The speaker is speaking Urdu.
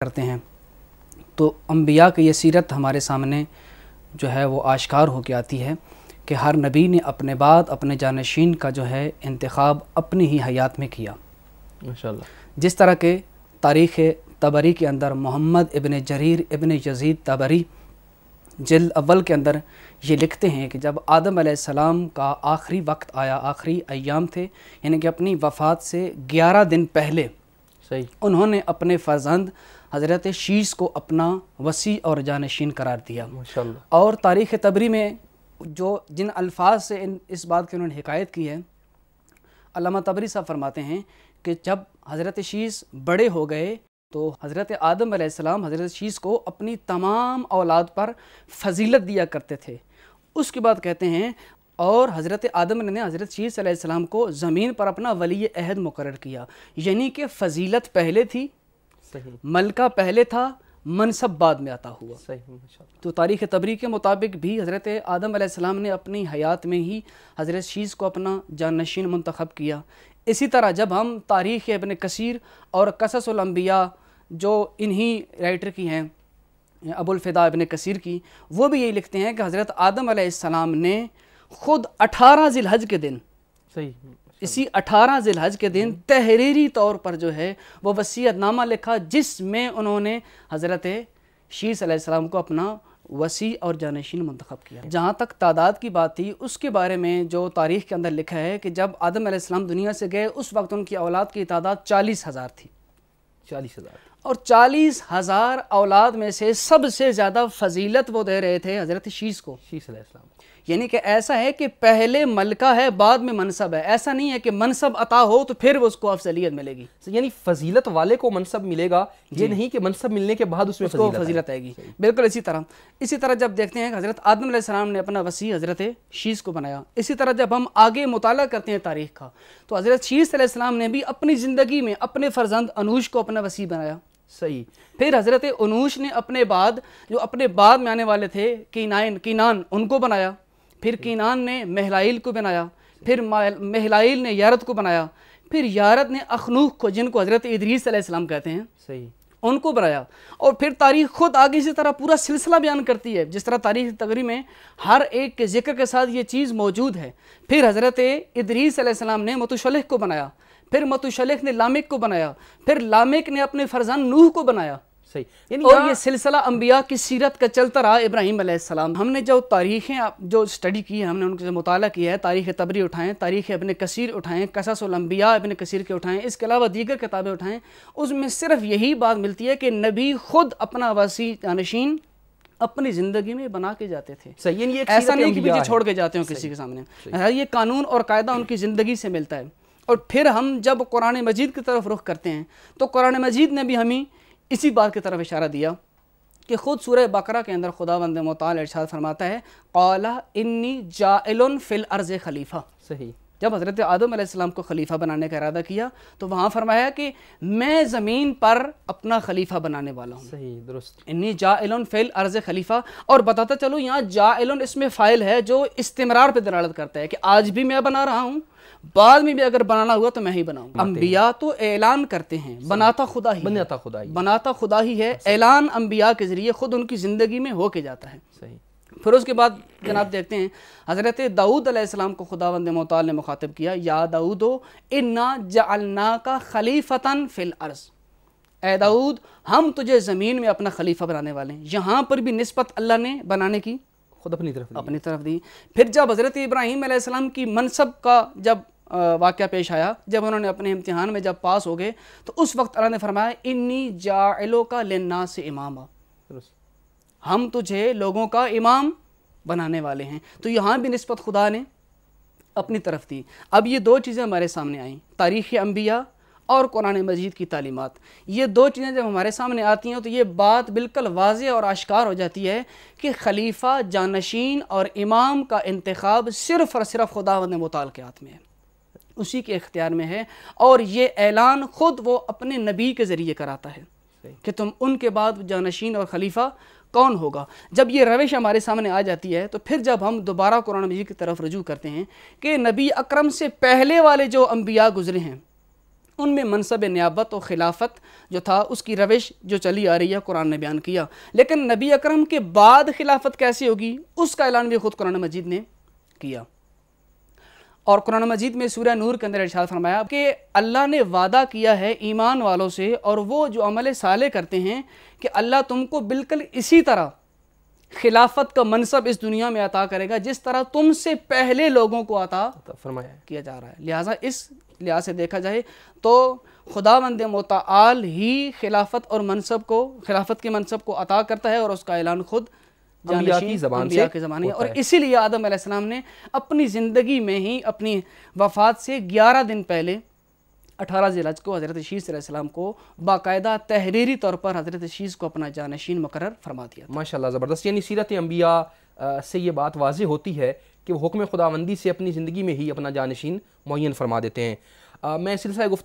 کرتے ہیں تو انبیاء کی یہ سیرت ہمارے سامنے جو ہے وہ آشکار ہو کے آتی ہے کہ ہر نبی نے اپنے بعد اپنے جانشین کا جو ہے انتخاب اپنی ہی حیات میں کیا ماشاءاللہ. جس طرح کہ تاریخ طبری کے اندر محمد ابن جریر ابن یزید طبری جلد اول کے اندر یہ لکھتے ہیں کہ جب آدم علیہ السلام کا آخری وقت آیا، آخری ایام تھے، یعنی کہ اپنی وفات سے 11 دن پہلے صحیح انہوں نے اپنے فرزند حضرت شیش کو اپنا وصی اور جانشین قرار دیا. ماشاءاللہ. اور تاریخ طبری میں جن الفاظ سے اس بات کی انہوں نے حکایت کی ہے، علامہ طبری صاحب فرماتے ہیں کہ جب حضرت شیش بڑے ہو گئے تو حضرت آدم علیہ السلام حضرت شیش کو اپنی تمام اولاد پر فضیلت دیا کرتے تھے. اس کے بعد کہتے ہیں اور حضرت آدم نے حضرت شیش علیہ السلام کو زمین پر اپنا ولی عہد مقرر کیا، یعنی کہ فضیلت پہلے تھی، صحیح ملکہ پہلے تھا، منصب بعد میں عطا ہوا. صحیح ماشاءاللہ. تو تاریخ طبری کے مطابق بھی حضرت آدم علیہ السلام نے اپنی حیات میں ہی حضرت شیش کو اپنا جانشین منتخب کیا. اسی طرح جب ہم تاریخ ابن کثیر اور قصص الانبیاء جو انہی رائٹر کی ہیں ابو الفدا ابن کثیر کی، وہ بھی یہی لکھتے ہیں کہ حضرت آدم علیہ السلام نے خود 18 ذی الحج کے دن، صحیح اسی 18 ذی الحج کے دن تحریری طور پر جو ہے وہ وصیت نامہ لکھا، جس میں انہوں نے حضرت شیش علیہ السلام کو اپنا وصی اور جانشین منتخب کیا. جہاں تک تعداد کی بات تھی، اس کے بارے میں جو تاریخ کے اندر لکھا ہے کہ جب آدم علیہ السلام دنیا سے گئے اس وقت ان کی اولاد کی تعداد 40,000 تھی. 40,000. اور 40,000 اولاد میں سے سب سے زیادہ فضیلت وہ دے رہے تھے حضرت شیش کو. شیش علیہ السلام. یعنی کہ ایسا ہے کہ پہلے ملکہ ہے بعد میں منصب ہے، ایسا نہیں ہے کہ منصب عطا ہو تو پھر اس کو افضلیت ملے گی. یعنی فضیلت والے کو منصب ملے گا، یہ نہیں کہ منصب ملنے کے بعد اس میں فضیلت آئے گی. بالکل اسی طرح جب دیکھتے ہیں کہ حضرت آدم علیہ السلام نے اپنا وصی حضرت شیش کو بنایا. اسی طرح جب ہم آگے مطالعہ کرتے ہیں تاریخ کا تو حضرت شیش علیہ السلام نے بھی اپنی زندگی میں اپنے فرزند انوش کو اپنا وصی بنایا. صحیح. پھر حضرت انوش نے اپنے بعد جو اپنے بعد میں آنے والے تھے کینان ان کو بنایا. پھر کینان نے مہلائیل کو بنایا. پھر مہلائیل نے یارد کو بنایا. پھر یارد نے اخنوخ کو، جن کو حضرت ادریس علیہ السلام کہتے ہیں، صحیح، ان کو بنایا. اور پھر تاریخ خود آگے اسی طرح پورا سلسلہ بیان کرتی ہے، جس طرح تاریخ طبری میں ہر ایک کے ذکر کے ساتھ یہ چیز موجود ہے. پھر حضرت ادریس علیہ السلام نے متشلح کو بنایا. پھر متشلح نے لامک کو بنایا. پھر لامک نے اپنے فرزند نوح کو بنایا. صحیح. یعنی اور یہ سلسلہ انبیاء کی سیرت کا چلتا رہا ابراہیم علیہ السلام. ہم نے جو تاریخیں جو اسٹڈی کی ہے، ہم نے ان سے مطالعہ کیا ہے، تاریخ طبری اٹھائیں، تاریخ ابن کثیر اٹھائیں، قصص الانبیاء ابن کثیر کے اٹھائیں، اس کے علاوہ دیگر کتابیں اٹھائیں، اس میں صرف یہی بات ملتی ہے کہ نبی خود اپنا وصی جانشین اپنی زندگی میں بنا کے جاتے تھے. صحیح. ایسا نہیں کہ پیچھے چھوڑ کے جاتے ہوں کسی کے سامنے. یہ قانون اور قاعدہ ان کی زندگی سے ملتا ہے. اور پھر ہم جب قرآن مجید کی طرف رخ کرتے ہیں تو قرآن مجید نے بھی ہمیں اسی بات کی طرف اشارہ دیا کہ خود سورہ بقرہ کے اندر خداوند متعال ارشاد فرماتا ہے قال انی جاعل فی الارض خلیفہ. صحیح. جب حضرت آدم علیہ السلام کو خلیفہ بنانے کا ارادہ کیا تو وہاں فرمایا کہ میں زمین پر اپنا خلیفہ بنانے والا ہوں. صحیح، درست. انی جاعل فی الارض خلیفہ. اور بتاتا چلو یہاں جاعل اس میں فاعل ہے جو استمرار پہ دلالت کرتا ہے کہ آج بھی میں بنا رہا ہوں، بعد میں بھی اگر بنانا ہوا تو میں ہی بناؤں. انبیاء تو اعلان کرتے ہیں، بناتا خدا ہی ہے. اعلان انبیاء کے ذریعے خود ان کی زندگی میں ہو کے جاتا ہے. صحیح. پھر اس کے بعد جناب دیکھتے ہیں حضرت داؤد علیہ السلام کو خداوند متعال نے مخاطب کیا، یا داؤد انا جعلناک خلیفۃ فی الارض. اے داؤد ہم تجھے زمین میں اپنا خلیفہ بنانے والے ہیں. یہاں پر بھی نسبت اللہ نے بنانے کی خود اپنی طرف دی. پھر جب حضرت ابراہیم علیہ السلام کی منصب کا جب واقعہ پیش آیا، جب انہوں نے اپنے امتحان میں جب پاس ہو گئے تو اس وقت اللہ نے فرمایا انی جاعلک للناس اماما، ہم تجھے لوگوں کا امام بنانے والے ہیں. تو یہاں بھی نسبت خدا نے اپنی طرف دی. اب یہ دو چیزیں ہمارے سامنے آئیں، تاریخ انبیاء اور قرآن مجید کی تعلیمات. یہ دو چیزیں جب ہمارے سامنے آتی ہیں تو یہ بات بالکل واضح اور آشکار ہو جاتی ہے کہ خلیفہ، جانشین اور امام کا انتخاب صرف اور صرف خداوند متعال کے ہاتھ میں ہے، اسی کے اختیار میں ہے. اور یہ اعلان خود وہ اپنے نبی کے ذریعے کراتا ہے کہ تم ان کے بعد جانشین اور خلیفہ کون ہوگا. جب یہ روش ہمارے سامنے آ جاتی ہے تو پھر جب ہم دوبارہ قرآن مجید کی طرف رجوع کرتے ہیں کہ نبی اکرم سے پہلے والے جو انبیاء گزرے ہیں ان میں منصب نیابت و خلافت جو تھا اس کی روش جو چلی آ رہی ہے قرآن نے بیان کیا، لیکن نبی اکرم کے بعد خلافت کیسی ہوگی اس کا اعلان بھی خود قرآن مجید نے کیا۔ اور قرآن مجید میں سورہ نور کے اندر ارشاد فرمایا کہ اللہ نے وعدہ کیا ہے ایمان والوں سے اور وہ جو عمل صالح کرتے ہیں کہ اللہ تم کو بالکل اسی طرح خلافت کا منصب اس دنیا میں عطا کرے گا جس طرح تم سے پہلے لوگوں کو عطا فرمایا کیا جا رہا ہے۔ لہٰذا اس لحاظ سے دیکھا جائے تو خداوند متعال ہی خلافت اور منصب کو، خلافت کے منصب کو عطا کرتا ہے اور اس کا اعلان خود انبیاء کی زبان سے زمانے اور اسی لیے آدم علیہ السلام نے اپنی زندگی میں ہی اپنی وفات سے 11 دن پہلے 18 ذی الحج کو حضرت شیس علیہ السلام کو باقاعدہ تحریری طور پر حضرت شیس کو اپنا جانشین مقرر فرما دیا۔ ماشاءاللہ زبردست، یعنی سیرت انبیاء سے یہ بات واضح ہوتی ہے کہ وہ حکم خداوندی سے اپنی زندگی میں ہی اپنا جانشین معین فرما دیتے ہیں۔ میں سلسلہ گفتگو